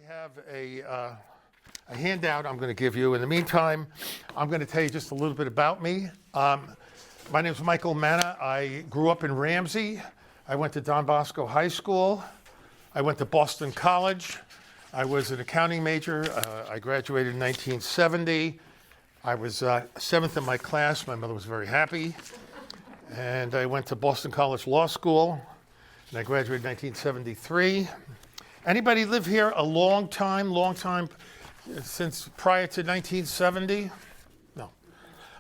have a handout I'm going to give you. In the meantime, I'm going to tell you just a little bit about me. My name is Michael Manna. I grew up in Ramsey. I went to Don Bosco High School. I went to Boston College. I was an accounting major. I graduated in 1970. I was seventh in my class. My mother was very happy. And I went to Boston College Law School, and I graduated in 1973. Anybody live here a long time, since prior to 1970? No.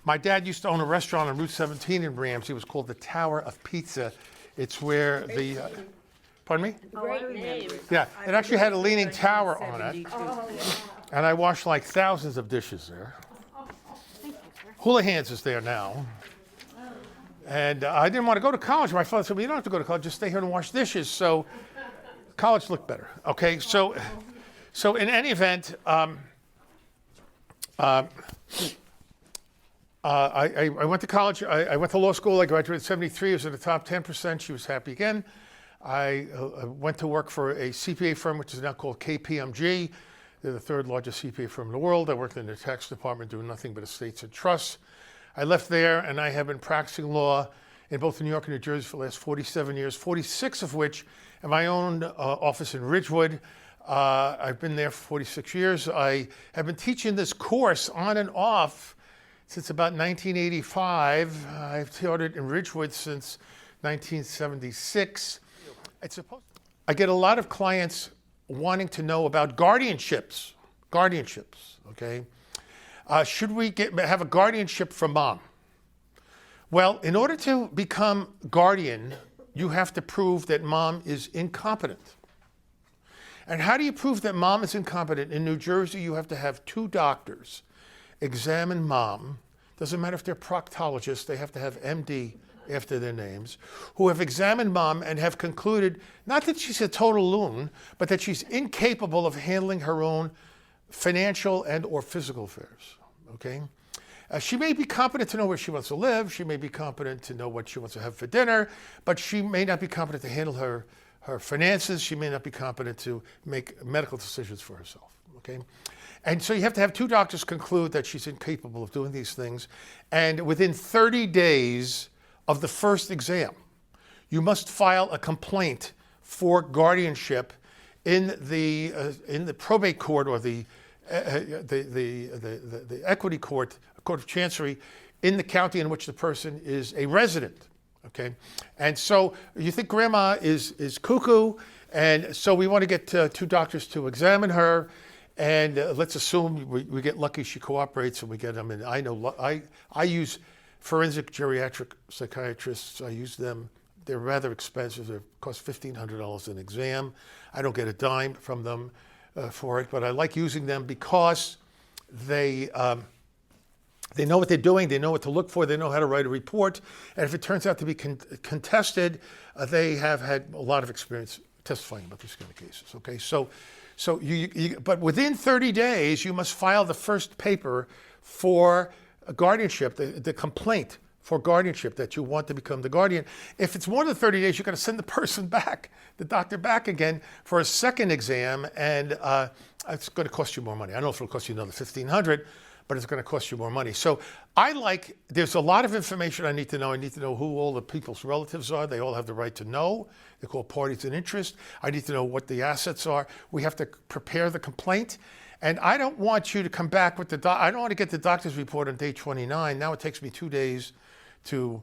My dad used to own a restaurant on Route 17 in Ramsey. It was called the Tower of Pizza. It's where the, pardon me? Great name. Yeah, it actually had a leaning tower on it. And I washed like thousands of dishes there. Houlihan's is there now. And I didn't want to go to college. My father said, well, you don't have to go to college, just stay here and wash dishes. So college looked better. Okay, so in any event, I went to college. I went to law school. I graduated in 73. I was in the top 10%. She was happy again. I went to work for a CPA firm, which is now called KPMG. They're the third largest CPA firm in the world. I worked in the tax department doing nothing but estates and trusts. I left there, and I have been practicing law in both New York and New Jersey for the last 47 years, 46 of which in my own office in Ridgewood. I've been there for 46 years. I have been teaching this course on and off since about 1985. I've taught it in Ridgewood since 1976. I get a lot of clients wanting to know about guardianships, okay? Should we have a guardianship for mom? Well, in order to become guardian, you have to prove that mom is incompetent. And how do you prove that mom is incompetent? In New Jersey, you have to have two doctors examine mom. Doesn't matter if they're proctologists, they have to have MD after their names, who have examined mom and have concluded not that she's a total loon, but that she's incapable of handling her own financial and or physical affairs, okay? She may be competent to know where she wants to live. She may be competent to know what she wants to have for dinner, but she may not be competent to handle her finances. She may not be competent to make medical decisions for herself, okay? And so you have to have two doctors conclude that she's incapable of doing these things. And within 30 days of the first exam, you must file a complaint for guardianship in the probate court or the equity court, court of chancery, in the county in which the person is a resident. Okay, and so you think grandma is cuckoo, and so we want to get two doctors to examine her, and let's assume we get lucky she cooperates and we get them. And I use forensic geriatric psychiatrists. I use them. They're rather expensive. They cost $1,500 an exam. I don't get a dime from them for it, but I like using them because they know what they're doing, they know what to look for, they know how to write a report, and if it turns out to be contested, they have had a lot of experience testifying about these kind of cases, okay? But within 30 days, you must file the first paper for a guardianship, the complaint for guardianship that you want to become the guardian. If it's more than 30 days, you're gonna send the person back, the doctor back again for a second exam, and it's gonna cost you more money. I don't know if it'll cost you another $1,500, but it's going to cost you more money. So there's a lot of information I need to know. I need to know who all the people's relatives are. They all have the right to know. They're called parties in interest. I need to know what the assets are. We have to prepare the complaint. And I don't want you to come back with I don't want to get the doctor's report on day 29. Now it takes me 2 days to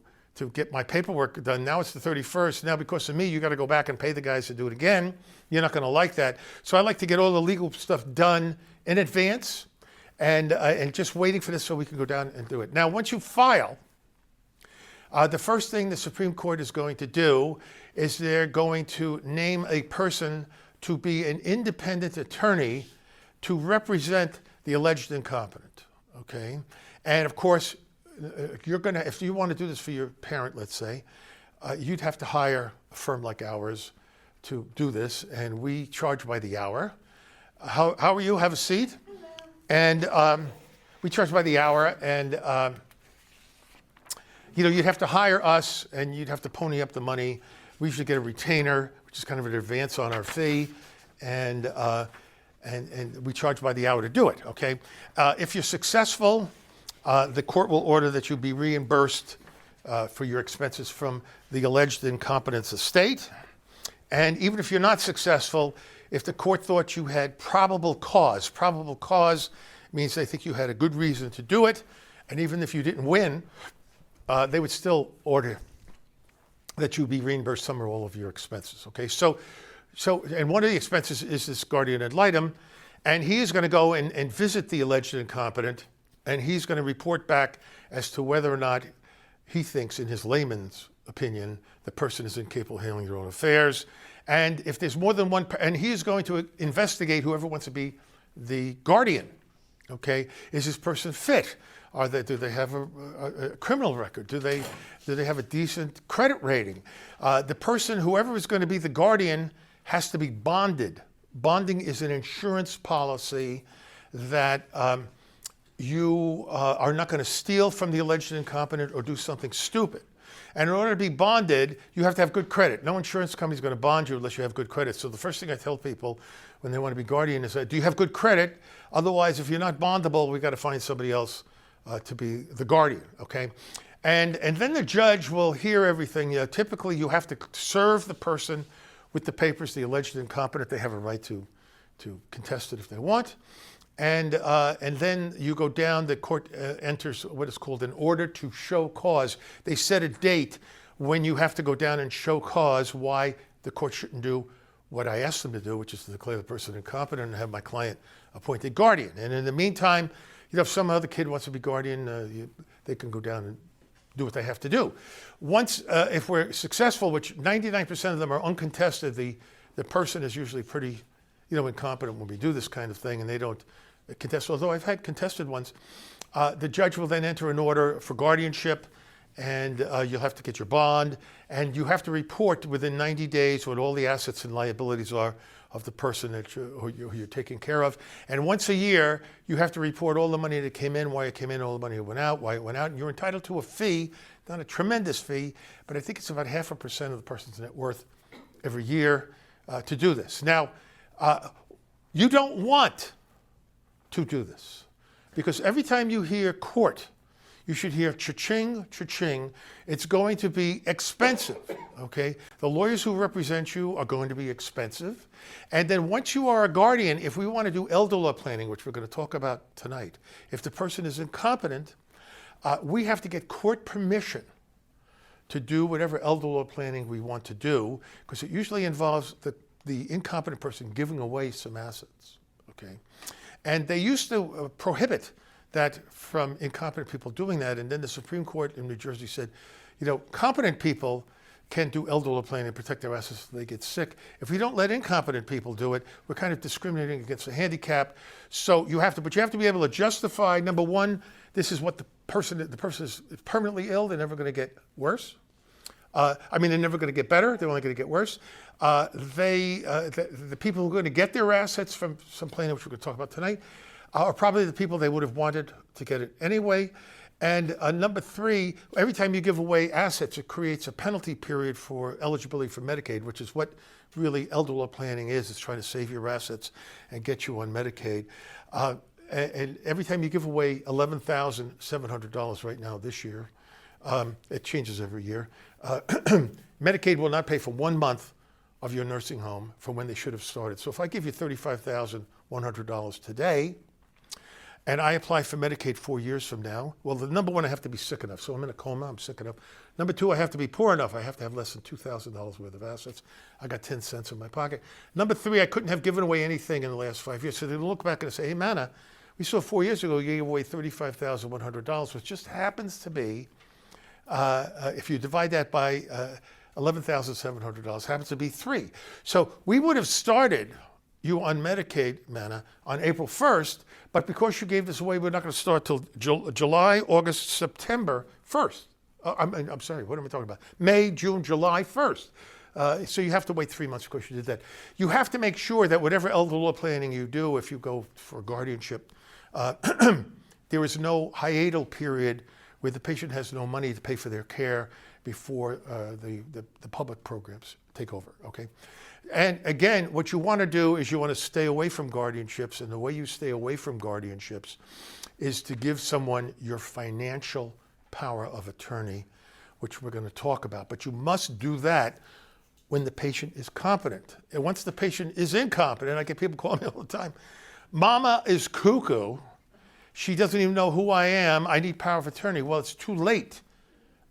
get my paperwork done. Now it's the 31st. Now because of me, you got to go back and pay the guys to do it again. You're not going to like that. So I like to get all the legal stuff done in advance. And just waiting for this so we can go down and do it. Now, once you file, the first thing the Supreme Court is going to do is they're going to name a person to be an independent attorney to represent the alleged incompetent, okay? And of course, if you want to do this for your parent, let's say, you'd have to hire a firm like ours to do this, and we charge by the hour. How are you? Have a seat. And we charge by the hour, and you'd have to hire us, and you'd have to pony up the money. We usually get a retainer, which is kind of an advance on our fee, and and we charge by the hour to do it, okay? If you're successful, the court will order that you be reimbursed for your expenses from the alleged incompetence estate. And even if you're not successful, if the court thought you had probable cause means they think you had a good reason to do it, and even if you didn't win, they would still order that you be reimbursed some or all of your expenses, okay? So, and one of the expenses is this guardian ad litem, and he is going to go and visit the alleged incompetent, and he's going to report back as to whether or not he thinks, in his layman's opinion, the person is incapable of handling their own affairs. And if there's more than one, and he is going to investigate whoever wants to be the guardian, okay? Is this person fit? Do they have a criminal record? Do they have a decent credit rating? The person, whoever is going to be the guardian, has to be bonded. Bonding is an insurance policy that you are not going to steal from the alleged incompetent or do something stupid. And in order to be bonded, you have to have good credit. No insurance company is going to bond you unless you have good credit. So the first thing I tell people when they want to be guardian is, do you have good credit? Otherwise, if you're not bondable, we've got to find somebody else to be the guardian, okay? And then the judge will hear everything. Typically, you have to serve the person with the papers, the alleged incompetent. They have a right to contest it if they want. And then you go down, the court enters what is called an order to show cause. They set a date when you have to go down and show cause why the court shouldn't do what I asked them to do, which is to declare the person incompetent and have my client appointed guardian. And in the meantime, if some other kid wants to be guardian, they can go down and do what they have to do. Once, if we're successful, which 99% of them are uncontested, the person is usually pretty, incompetent when we do this kind of thing, and they don't contest. Although I've had contested ones, the judge will then enter an order for guardianship, and you'll have to get your bond, and you have to report within 90 days what all the assets and liabilities are of the person who you're taking care of. And once a year, you have to report all the money that came in, why it came in, all the money that went out, why it went out. And you're entitled to a fee, not a tremendous fee, but I think it's about 0.5% of the person's net worth every year to do this. Now, you don't want to do this because every time you hear court, you should hear cha-ching, cha-ching. It's going to be expensive, okay? The lawyers who represent you are going to be expensive. And then once you are a guardian, if we want to do elder law planning, which we're going to talk about tonight, if the person is incompetent, we have to get court permission to do whatever elder law planning we want to do, because it usually involves the incompetent person giving away some assets, okay? And they used to prohibit that from incompetent people doing that. And then the Supreme Court in New Jersey said, competent people can do elder law planning and protect their assets if they get sick. If we don't let incompetent people do it, we're kind of discriminating against the handicap. So you have to be able to justify, number one, this is what the person is permanently ill, they're never going to get worse. They're never going to get better, they're only going to get worse. The people who are going to get their assets from some plaintiff, which we're going to talk about tonight, are probably the people they would have wanted to get it anyway. And number three, every time you give away assets, it creates a penalty period for eligibility for Medicaid, which is what really elder law planning is. It's trying to save your assets and get you on Medicaid. And every time you give away $11,700 right now this year, it changes every year, Medicaid will not pay for 1 month of your nursing home from when they should have started. So if I give you $35,100 today, and I apply for Medicaid 4 years from now, well, the number one, I have to be sick enough. So I'm in a coma, I'm sick enough. Number two, I have to be poor enough. I have to have less than $2,000 worth of assets. I got 10 cents in my pocket. Number three, I couldn't have given away anything in the last 5 years. So they look back and say, hey, Manna, we saw 4 years ago you gave away $35,100, which just happens to be, if you divide that by $11,700, happens to be 3. So we would have started you on Medicaid, Manna, on April 1st, but because you gave this away, we're not going to start till July, August, September 1st. I'm sorry, what am I talking about? May, June, July 1st. So you have to wait 3 months because you did that. You have to make sure that whatever elder law planning you do, if you go for guardianship, there is no hiatal period where the patient has no money to pay for their care before the public programs take over, okay? And again, what you want to do is you want to stay away from guardianships. And the way you stay away from guardianships is to give someone your financial power of attorney, which we're going to talk about. But you must do that when the patient is competent. And once the patient is incompetent, I get people calling me all the time, Mama is cuckoo. She doesn't even know who I am. I need power of attorney. Well, it's too late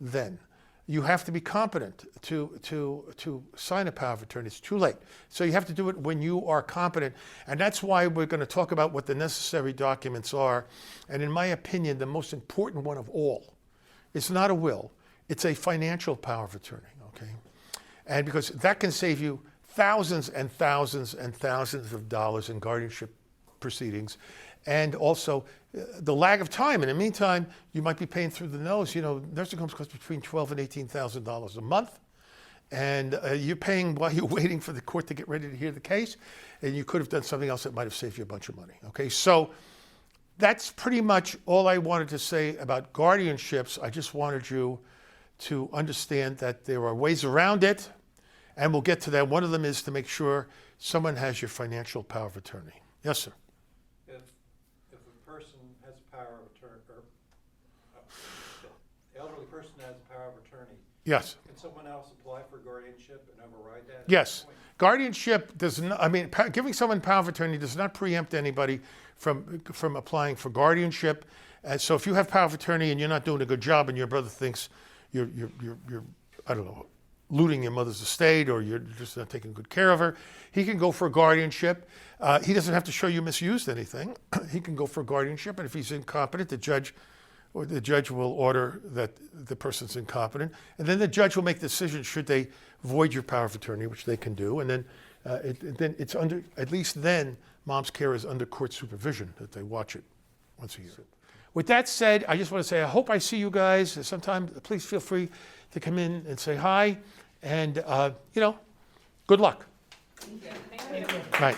then. You have to be competent to sign a power of attorney. It's too late. So you have to do it when you are competent. And that's why we're going to talk about what the necessary documents are. And in my opinion, the most important one of all, it's not a will. It's a financial power of attorney, okay? And because that can save you thousands and thousands and thousands of dollars in guardianship proceedings, and also the lag of time. In the meantime, you might be paying through the nose. You know, nursing homes cost between $12,000 and $18,000 a month, and you're paying while you're waiting for the court to get ready to hear the case, and you could have done something else that might have saved you a bunch of money. Okay, so that's pretty much all I wanted to say about guardianships. I just wanted you to understand that there are ways around it, and we'll get to that. One of them is to make sure someone has your financial power of attorney. Yes, sir. If a person has power of attorney, or the elderly person has power of attorney, Yes. can someone else apply for guardianship and override that? Yes. Guardianship does not, I mean, giving someone power of attorney does not preempt anybody from applying for guardianship. And so if you have power of attorney and you're not doing a good job and your brother thinks you're I don't know, looting your mother's estate, or you're just not taking good care of her, he can go for a guardianship. He doesn't have to show you misused anything. He can go for a guardianship, and if he's incompetent, the judge will order that the person's incompetent, and then the judge will make the decision should they void your power of attorney, which they can do, and then it's under, at least then, mom's care is under court supervision, that they watch it once a year. With that said, I just want to say I hope I see you guys sometime. Please feel free to come in and say hi, and good luck. Thank you. Right.